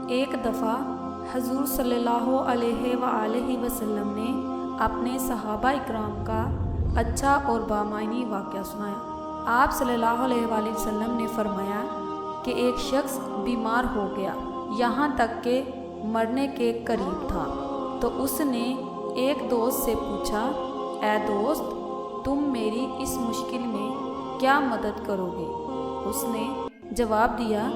ایک دفعہ حضور صلی اللہ علیہ وآلہ وسلم نے اپنے صحابہ اکرام کا اچھا اور بامعنی واقعہ سنایا۔ آپ صلی اللہ علیہ وآلہ وسلم نے فرمایا کہ ایک شخص بیمار ہو گیا، یہاں تک کہ مرنے کے قریب تھا، تو اس نے ایک دوست سے پوچھا، اے دوست، تم میری اس مشکل میں کیا مدد کرو گے؟ اس نے جواب دیا،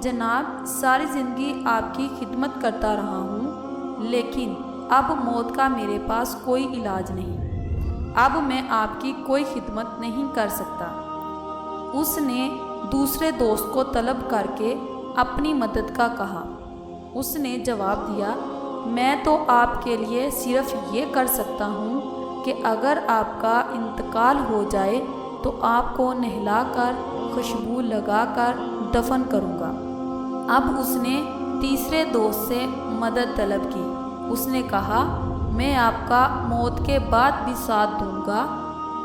جناب، ساری زندگی آپ کی خدمت کرتا رہا ہوں، لیکن اب موت کا میرے پاس کوئی علاج نہیں، اب میں آپ کی کوئی خدمت نہیں کر سکتا۔ اس نے دوسرے دوست کو طلب کر کے اپنی مدد کا کہا۔ اس نے جواب دیا، میں تو آپ کے لیے صرف یہ کر سکتا ہوں کہ اگر آپ کا انتقال ہو جائے تو آپ کو نہلا کر خوشبو لگا کر دفن کروں گا۔ اب اس نے تیسرے دوست سے مدد طلب کی۔ اس نے کہا، میں آپ کا موت کے بعد بھی ساتھ دوں گا،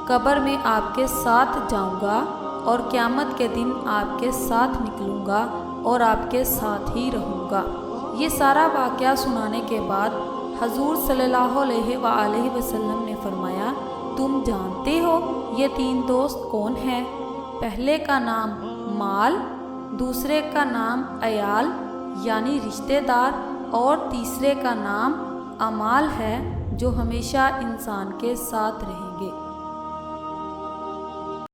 قبر میں آپ کے ساتھ جاؤں گا اور قیامت کے دن آپ کے ساتھ نکلوں گا اور آپ کے ساتھ ہی رہوں گا۔ یہ سارا واقعہ سنانے کے بعد حضور صلی اللہ علیہ وآلہ وسلم نے فرمایا، تم جانتے ہو یہ تین دوست کون ہیں؟ پہلے کا نام مال، دوسرے کا نام عیال یعنی رشتہ دار، اور تیسرے کا نام اعمال ہے جو ہمیشہ انسان کے ساتھ رہے۔